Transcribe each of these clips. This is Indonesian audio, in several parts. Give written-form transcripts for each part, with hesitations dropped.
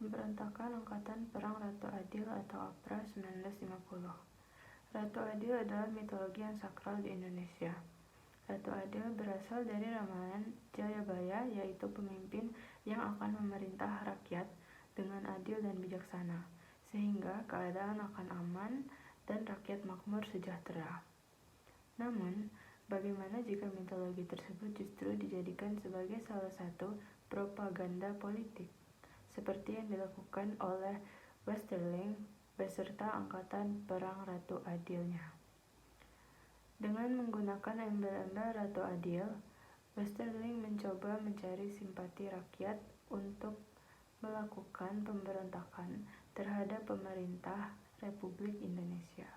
Pemberontakan Angkatan Perang Ratu Adil atau APRA 1950. Ratu Adil adalah mitologi yang sakral di Indonesia. Ratu Adil berasal dari ramalan Jayabaya, yaitu pemimpin yang akan memerintah rakyat dengan adil dan bijaksana, sehingga keadaan akan aman dan rakyat makmur sejahtera. Namun, bagaimana jika mitologi tersebut justru dijadikan sebagai salah satu propaganda politik, seperti yang dilakukan oleh Westerling beserta Angkatan Perang Ratu Adilnya? Dengan menggunakan embel-embel Ratu Adil, Westerling mencoba mencari simpati rakyat untuk melakukan pemberontakan terhadap pemerintah Republik Indonesia.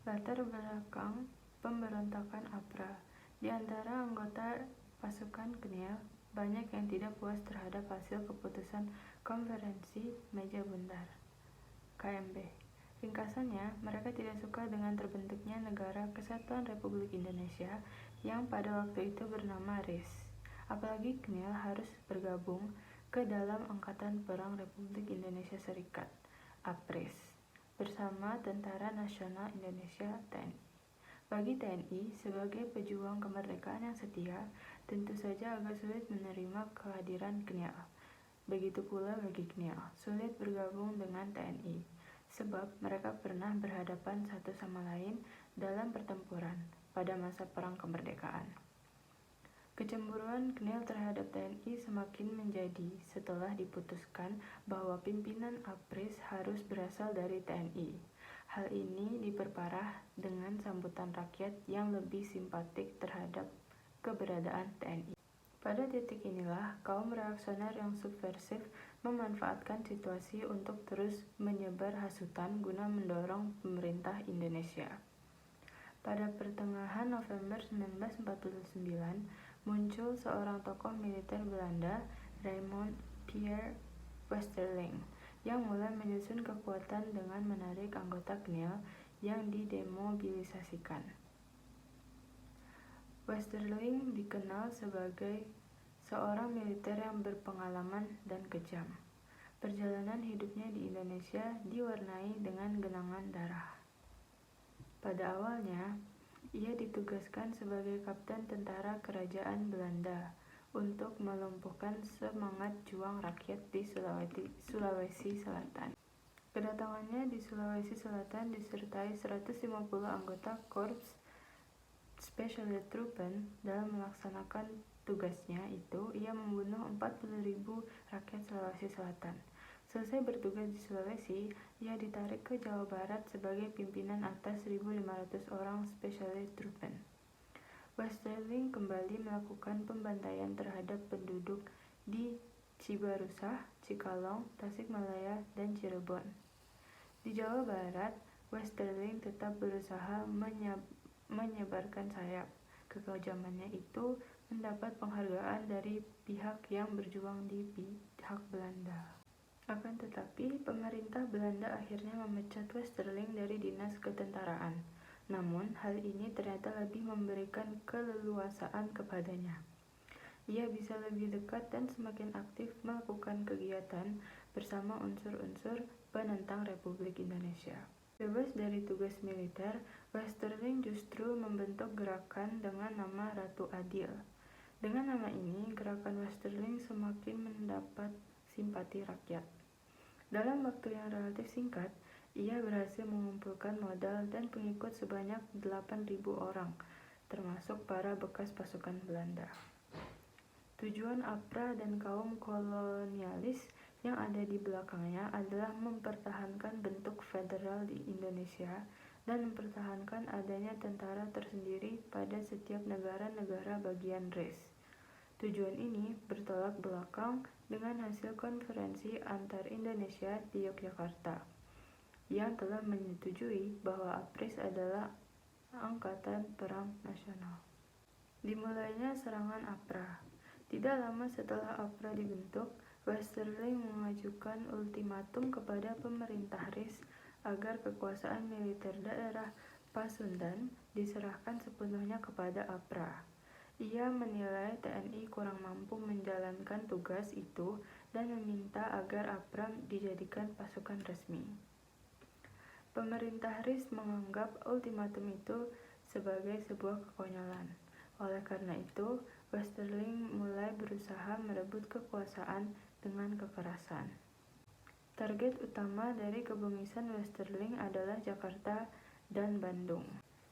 Latar belakang pemberontakan APRA: di antara anggota pasukan KNIL, banyak yang tidak puas terhadap hasil keputusan Konferensi Meja Bundar (KMB). Ringkasannya, mereka tidak suka dengan terbentuknya Negara Kesatuan Republik Indonesia yang pada waktu itu bernama RIS. Apalagi KNIL harus bergabung ke dalam Angkatan Perang Republik Indonesia Serikat (APRIS) bersama Tentara Nasional Indonesia (TNI). Bagi TNI, sebagai pejuang kemerdekaan yang setia, tentu saja agak sulit menerima kehadiran KNIL. Begitu pula bagi KNIL, sulit bergabung dengan TNI, sebab mereka pernah berhadapan satu sama lain dalam pertempuran pada masa Perang Kemerdekaan. Kecemburuan KNIL terhadap TNI semakin menjadi setelah diputuskan bahwa pimpinan APRIS harus berasal dari TNI. Hal ini diperparah dengan sambutan rakyat yang lebih simpatik terhadap keberadaan TNI. Pada titik inilah, kaum reaksioner yang subversif memanfaatkan situasi untuk terus menyebar hasutan guna mendorong pemerintah Indonesia. Pada pertengahan November 1949, muncul seorang tokoh militer Belanda, Raymond Pierre Westerling, yang mulai menyusun kekuatan dengan menarik anggota KNIL yang didemobilisasikan. Westerling dikenal sebagai seorang militer yang berpengalaman dan kejam. Perjalanan hidupnya di Indonesia diwarnai dengan genangan darah. Pada awalnya, ia ditugaskan sebagai kapten tentara kerajaan Belanda untuk melumpuhkan semangat juang rakyat di Sulawesi Selatan. Kedatangannya di Sulawesi Selatan disertai 150 anggota Korps Spezialtruppen. Dalam melaksanakan tugasnya itu, ia membunuh 40.000 rakyat Sulawesi Selatan. Selesai bertugas di Sulawesi, ia ditarik ke Jawa Barat sebagai pimpinan atas 1.500 orang Spezialtruppen. Westerling kembali melakukan pembantaian terhadap penduduk di Cibarusah, Cikalong, Tasikmalaya, dan Cirebon. Di Jawa Barat, Westerling tetap berusaha menyebarkan sayap. Kekejamannya itu mendapat penghargaan dari pihak yang berjuang di pihak Belanda. Akan tetapi, pemerintah Belanda akhirnya memecat Westerling dari dinas ketentaraan. Namun, hal ini ternyata lebih memberikan keleluasaan kepadanya. Ia bisa lebih dekat dan semakin aktif melakukan kegiatan bersama unsur-unsur penentang Republik Indonesia. Bebas dari tugas militer, Westerling justru membentuk gerakan dengan nama Ratu Adil. Dengan nama ini, gerakan Westerling semakin mendapat simpati rakyat. Dalam waktu yang relatif singkat, ia berhasil mengumpulkan modal dan pengikut sebanyak 8.000 orang, termasuk para bekas pasukan Belanda. Tujuan APRA dan kaum kolonialis yang ada di belakangnya adalah mempertahankan bentuk federal di Indonesia dan mempertahankan adanya tentara tersendiri pada setiap negara-negara bagian RIS. Tujuan ini bertolak belakang dengan hasil konferensi antar Indonesia di Yogyakarta, yang telah menyetujui bahwa APRIS adalah Angkatan Perang Nasional. Dimulainya serangan APRA. Tidak lama setelah APRA dibentuk, Westerling mengajukan ultimatum kepada pemerintah RIS agar kekuasaan militer daerah Pasundan diserahkan sepenuhnya kepada APRA. Ia menilai TNI kurang mampu menjalankan tugas itu dan meminta agar APRA dijadikan pasukan resmi. Pemerintah RIS menganggap ultimatum itu sebagai sebuah kekonyolan. Oleh karena itu, Westerling mulai berusaha merebut kekuasaan dengan kekerasan. Target utama dari kebungisan Westerling adalah Jakarta dan Bandung.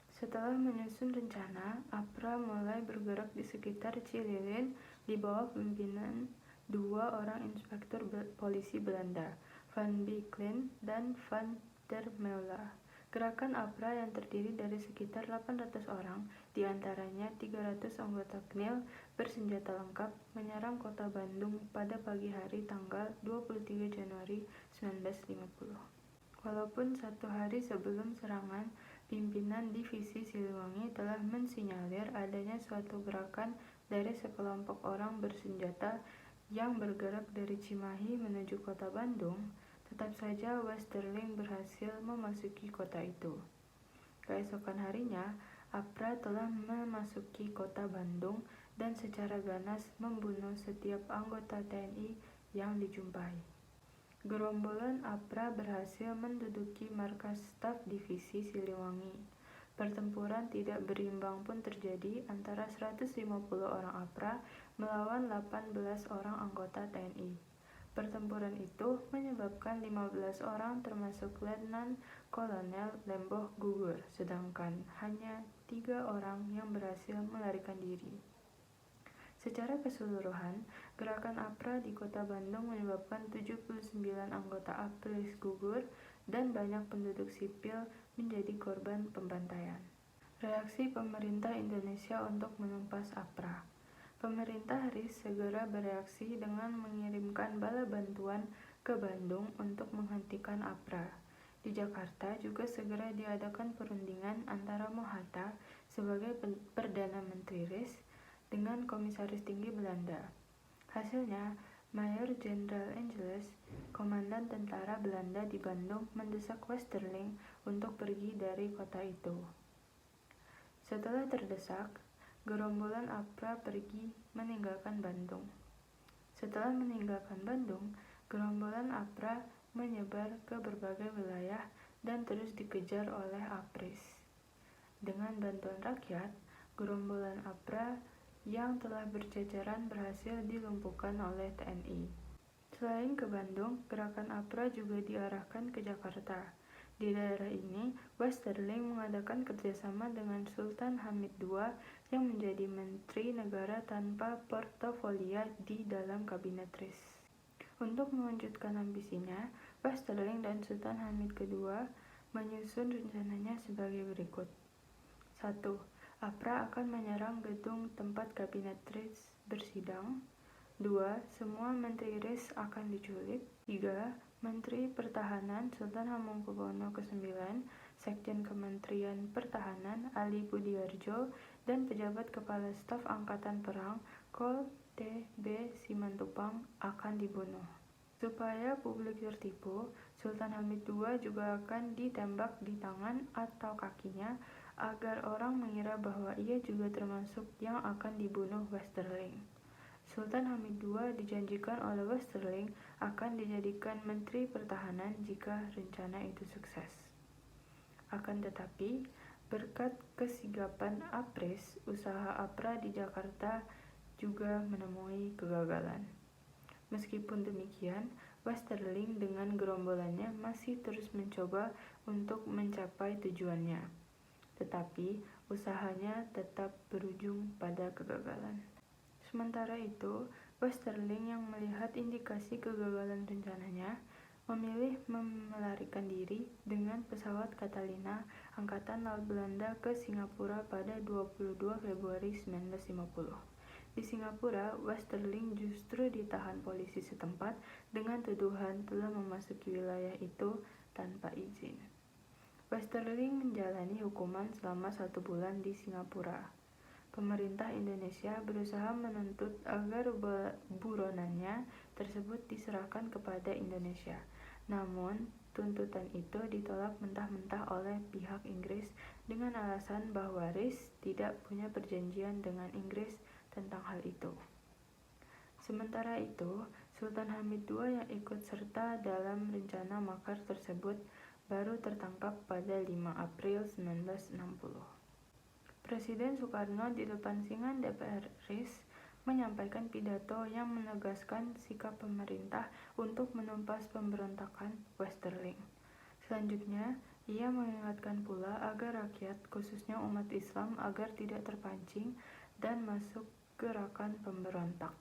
Setelah menyusun rencana, APRA mulai bergerak di sekitar Cililin di bawah pimpinan 2 orang inspektur polisi Belanda, Van Biclen dan Van der Meulen. Gerakan APRA yang terdiri dari sekitar 800 orang, diantaranya 300 anggota KNIL bersenjata lengkap, menyerang kota Bandung pada pagi hari tanggal 23 Januari 1950. Walaupun 1 hari sebelum serangan, pimpinan divisi Siliwangi telah mensinyalir adanya suatu gerakan dari sekelompok orang bersenjata yang bergerak dari Cimahi menuju kota Bandung, tetap saja Westerling berhasil memasuki kota itu. Keesokan harinya, APRA telah memasuki kota Bandung dan secara ganas membunuh setiap anggota TNI yang dijumpai. Gerombolan APRA berhasil menduduki markas staf divisi Siliwangi. Pertempuran tidak berimbang pun terjadi antara 150 orang APRA melawan 18 orang anggota TNI. Pertempuran itu menyebabkan 15 orang termasuk Letnan Kolonel Lemboh gugur, sedangkan hanya 3 orang yang berhasil melarikan diri. Secara keseluruhan, gerakan APRA di kota Bandung menyebabkan 79 anggota APRIS gugur dan banyak penduduk sipil menjadi korban pembantaian. Reaksi pemerintah Indonesia untuk menumpas APRA. Pemerintah RIS segera bereaksi dengan mengirimkan bala bantuan ke Bandung untuk menghentikan APRA. Di Jakarta juga segera diadakan perundingan antara Mohatta sebagai Perdana Menteri RIS dengan Komisaris Tinggi Belanda. Hasilnya, Mayor Jenderal Angeles, komandan tentara Belanda di Bandung, mendesak Westerling untuk pergi dari kota itu. Setelah terdesak, gerombolan APRA pergi meninggalkan Bandung. Setelah meninggalkan Bandung, gerombolan APRA menyebar ke berbagai wilayah dan terus dikejar oleh APRIS. Dengan bantuan rakyat, gerombolan APRA yang telah berjajaran berhasil dilumpuhkan oleh TNI. Selain ke Bandung, gerakan APRA juga diarahkan ke Jakarta. Di daerah ini, Westerling mengadakan kerjasama dengan Sultan Hamid II yang menjadi Menteri Negara tanpa portofolio di dalam Kabinet RIS. Untuk mewujudkan ambisinya, Westerling dan Sultan Hamid II menyusun rencananya sebagai berikut. 1. APRA akan menyerang gedung tempat Kabinet RIS bersidang. 2. Semua Menteri RIS akan diculik. 3. Menteri Pertahanan Sultan Hamengkubuwono ke-9, Sekjen Kementerian Pertahanan Ali Budiarjo, dan pejabat Kepala Staf Angkatan Perang Kol T.B. Simatupang akan dibunuh. Supaya publik tertipu, Sultan Hamid II juga akan ditembak di tangan atau kakinya agar orang mengira bahwa ia juga termasuk yang akan dibunuh Westerling. Sultan Hamid II dijanjikan oleh Westerling akan dijadikan Menteri Pertahanan jika rencana itu sukses. Akan tetapi, berkat kesigapan APRIS, usaha APRA di Jakarta juga menemui kegagalan. Meskipun demikian, Westerling dengan gerombolannya masih terus mencoba untuk mencapai tujuannya. Tetapi, usahanya tetap berujung pada kegagalan. Sementara itu, Westerling yang melihat indikasi kegagalan rencananya, memilih melarikan diri dengan pesawat Catalina Angkatan Laut Belanda ke Singapura pada 22 Februari 1950. Di Singapura, Westerling justru ditahan polisi setempat dengan tuduhan telah memasuki wilayah itu tanpa izin. Westerling menjalani hukuman selama 1 bulan di Singapura. Pemerintah Indonesia berusaha menuntut agar buronannya tersebut diserahkan kepada Indonesia. Namun, tuntutan itu ditolak mentah-mentah oleh pihak Inggris dengan alasan bahwa RIS tidak punya perjanjian dengan Inggris tentang hal itu. Sementara itu, Sultan Hamid II yang ikut serta dalam rencana makar tersebut baru tertangkap pada 5 April 1960. Presiden Soekarno di depan Singan DPR RI menyampaikan pidato yang menegaskan sikap pemerintah untuk menumpas pemberontakan Westerling. Selanjutnya, ia mengingatkan pula agar rakyat, khususnya umat Islam, agar tidak terpancing dan masuk gerakan pemberontak.